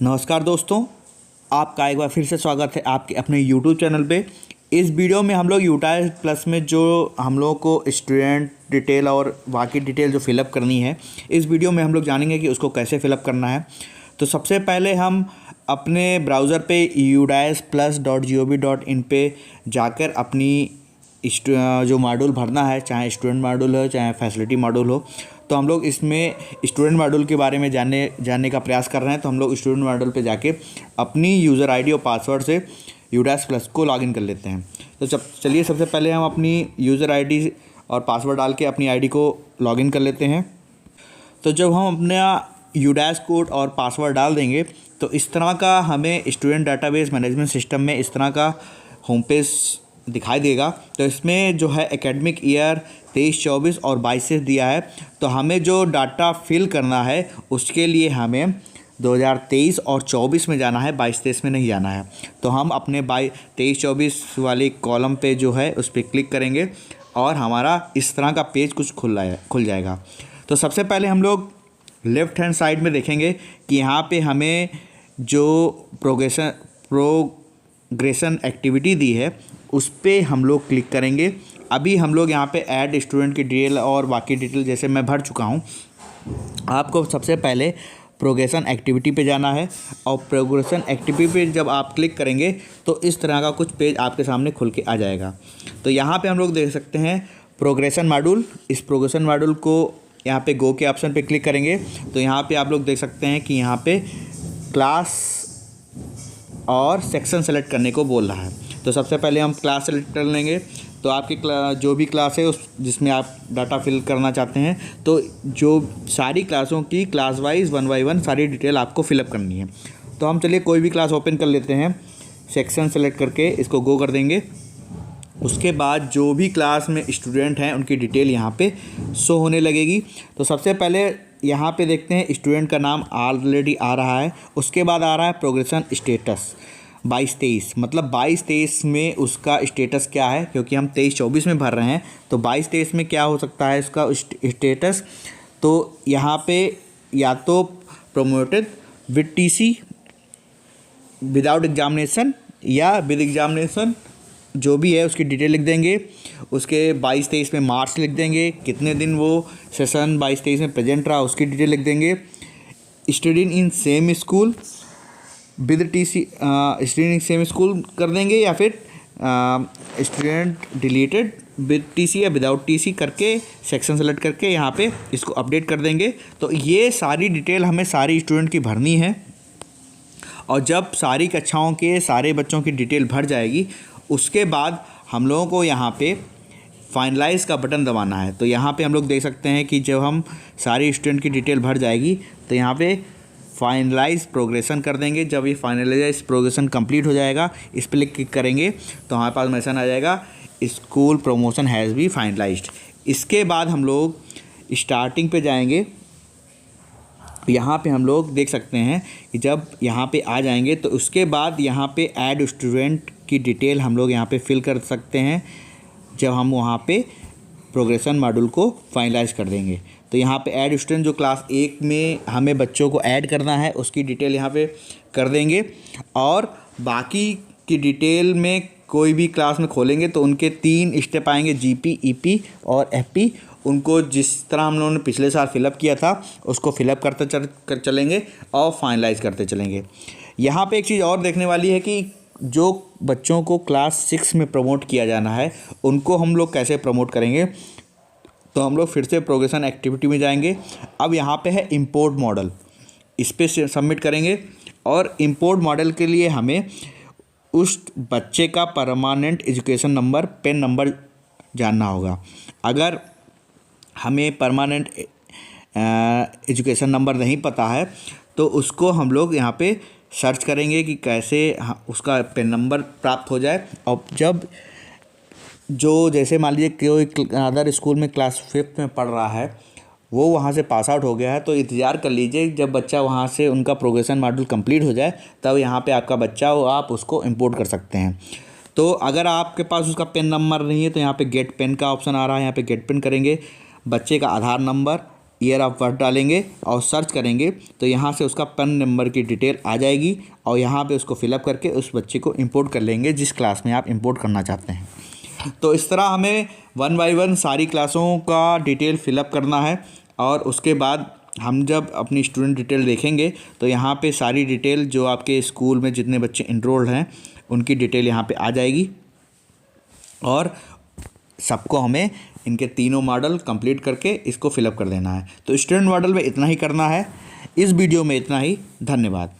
नमस्कार दोस्तों, आपका एक बार फिर से स्वागत है आपके अपने यूट्यूब चैनल पे। इस वीडियो में हम लोग यूटाइल प्लस में जो हम लोगों को स्टूडेंट डिटेल और बाकी डिटेल जो फिलअप करनी है, इस वीडियो में हम लोग जानेंगे कि उसको कैसे फिलअप करना है। तो सबसे पहले हम अपने ब्राउज़र पे udaisplus.gov.in पे जाकर अपनी जो मॉड्यूल भरना है, चाहे स्टूडेंट मॉड्यूल हो चाहे फैसिलिटी मॉड्यूल हो, तो हम लोग इसमें स्टूडेंट मॉड्यूल के बारे में जानने का प्रयास कर रहे हैं। तो हम लोग स्टूडेंट मॉड्यूल पे जाके अपनी यूज़र आईडी और पासवर्ड से यूडाइस प्लस को लॉगिन कर लेते हैं। तो चलिए सबसे पहले हम अपनी यूज़र आईडी और पासवर्ड डाल के अपनी आईडी को लॉगिन कर लेते हैं। तो जब हम अपना यूडाइस कोड और पासवर्ड डाल देंगे तो इस तरह का हमें स्टूडेंट डाटाबेस मैनेजमेंट सिस्टम में इस तरह का होम पेज दिखाई देगा। तो इसमें जो है एकेडमिक ईयर 23-24 और 22 दिया है। तो हमें जो डाटा फिल करना है उसके लिए हमें 2023 और 24 में जाना है, 22-23 में नहीं जाना है। तो हम अपने 23-24 वाले कॉलम पे जो है उस पर क्लिक करेंगे और हमारा इस तरह का पेज कुछ खुल जाएगा। तो सबसे पहले हम लोग लेफ़्ट हैंड साइड में देखेंगे कि यहाँ पे हमें जो प्रोग्रेशन एक्टिविटी दी है उस पर हम लोग क्लिक करेंगे। अभी हम लोग यहाँ पे ऐड स्टूडेंट की डिटेल और बाकी डिटेल जैसे मैं भर चुका हूँ। आपको सबसे पहले प्रोग्रेशन एक्टिविटी पे जाना है और प्रोग्रेशन एक्टिविटी पे जब आप क्लिक करेंगे तो इस तरह का कुछ पेज आपके सामने खुल के आ जाएगा। तो यहाँ पे हम लोग देख सकते हैं प्रोग्रेशन मॉड्यूल। इस प्रोग्रेशन मॉड्यूल को यहाँ पे गो के ऑप्शन पे क्लिक करेंगे तो यहाँ पे आप लोग देख सकते हैं कि यहाँ पे क्लास और सेक्शन सेलेक्ट करने को बोल रहा है। तो सबसे पहले हम क्लास सेलेक्ट कर लेंगे। तो आपकी जो भी क्लास है उस जिसमें आप डाटा फिल करना चाहते हैं, तो जो सारी क्लासों की क्लास वाइज 1 बाय 1 सारी डिटेल आपको फिलअप करनी है। तो हम चलिए कोई भी क्लास ओपन कर लेते हैं, सेक्शन सेलेक्ट करके इसको गो कर देंगे। उसके बाद जो भी क्लास में स्टूडेंट हैं उनकी डिटेल यहाँ पे शो होने लगेगी। तो सबसे पहले यहाँ पे देखते हैं स्टूडेंट का नाम ऑलरेडी आ रहा है। उसके बाद आ रहा है प्रोग्रेशन स्टेटस 22-23, मतलब 22-23 में उसका स्टेटस क्या है, क्योंकि हम 23-24 में भर रहे हैं। तो 22-23 में क्या हो सकता है इसका स्टेटस। तो यहाँ पे या तो promoted with TC, without examination या विद एग्जामिनेशन, जो भी है उसकी डिटेल लिख देंगे। उसके 22-23 में मार्क्स लिख देंगे, कितने दिन वो सेशन 22-23 में प्रेजेंट रहा उसकी डिटेल लिख देंगे। Student in same school with TC, student in same school कर देंगे, या फिर स्टूडेंट डिलीटेड विद टीसी या विदाउट टीसी करके सेक्शन सेलेक्ट करके यहाँ पे इसको अपडेट कर देंगे। तो ये सारी डिटेल हमें सारी स्टूडेंट की भरनी है। और जब सारी कक्षाओं के सारे बच्चों की डिटेल भर जाएगी उसके बाद हम लोगों को यहाँ पे फाइनलाइज़ का बटन दबाना है। तो यहाँ पे हम लोग देख सकते हैं कि जब हम सारी स्टूडेंट की डिटेल भर जाएगी तो यहाँ पे फाइनलाइज प्रोग्रेशन कर देंगे। जब ये फाइनलाइज प्रोग्रेशन कंप्लीट हो जाएगा, इस पर क्लिक करेंगे तो हमारे पास मैसेज आ जाएगा school promotion has B finalised. इसके बाद हम लोग स्टार्टिंग पे जाएंगे। यहाँ पे हम लोग देख सकते हैं कि जब यहाँ पे आ जाएंगे तो उसके बाद यहाँ पे ऐड स्टूडेंट की डिटेल हम लोग यहाँ पे फिल कर सकते हैं जब हम वहाँ पे प्रोग्रेशन मॉड्यूल को फाइनलाइज कर देंगे। तो यहाँ पे ऐड स्टूडेंट जो क्लास 1 में हमें बच्चों को ऐड करना है उसकी डिटेल यहाँ पे कर देंगे। और बाकी की डिटेल में कोई भी क्लास में खोलेंगे तो उनके 3 स्टेप आएंगे, जीपी, ईपी और एफपी। उनको जिस तरह हम लोगों ने पिछले साल फिलअप किया था उसको फिलअप करते चलेंगे और फाइनलाइज करते चलेंगे। यहाँ पे एक चीज़ और देखने वाली है कि जो बच्चों को क्लास 6 में प्रमोट किया जाना है उनको हम लोग कैसे प्रमोट करेंगे। तो हम लोग फिर से प्रोग्रेशन एक्टिविटी में जाएंगे। अब यहाँ पे है इंपोर्ट मॉडल, इस पर सबमिट करेंगे। और इंपोर्ट मॉडल के लिए हमें उस बच्चे का permanent education number, PAN number जानना होगा। अगर हमें परमानेंट एजुकेशन नंबर नहीं पता है तो उसको हम लोग यहाँ पे सर्च करेंगे कि कैसे उसका पेन नंबर प्राप्त हो जाए। और जब जो जैसे मान लीजिए कोई अदर स्कूल में क्लास 5th में पढ़ रहा है, वो वहाँ से पास आउट हो गया है, तो इंतज़ार कर लीजिए जब बच्चा वहाँ से उनका प्रोग्रेशन मॉड्यूल कंप्लीट हो जाए तब यहाँ पे आपका बच्चा हो, आप उसको इंपोर्ट कर सकते हैं। तो अगर आपके पास उसका पेन नंबर नहीं है तो यहाँ पे गेट पेन का ऑप्शन आ रहा है, यहाँ पे गेट पेन करेंगे। बच्चे का आधार नंबर, ईयर ऑफ बर्थ डालेंगे और सर्च करेंगे तो यहाँ से उसका पैन नंबर की डिटेल आ जाएगी और यहाँ पे उसको फिलअप करके उस बच्चे को इंपोर्ट कर लेंगे जिस क्लास में आप इंपोर्ट करना चाहते हैं। तो इस तरह हमें 1 बाय 1 सारी क्लासों का डिटेल फिलअप करना है और उसके बाद हम जब अपनी स्टूडेंट डिटेल देखेंगे तो यहाँ पे सारी डिटेल जो आपके स्कूल में जितने बच्चे इनरोल्ड हैं उनकी डिटेल यहाँ पे आ जाएगी और सबको हमें इनके तीनों मॉडल कंप्लीट करके इसको फिलअप कर देना है। तो स्टूडेंट मॉडल में इतना ही करना है। इस वीडियो में इतना ही। धन्यवाद।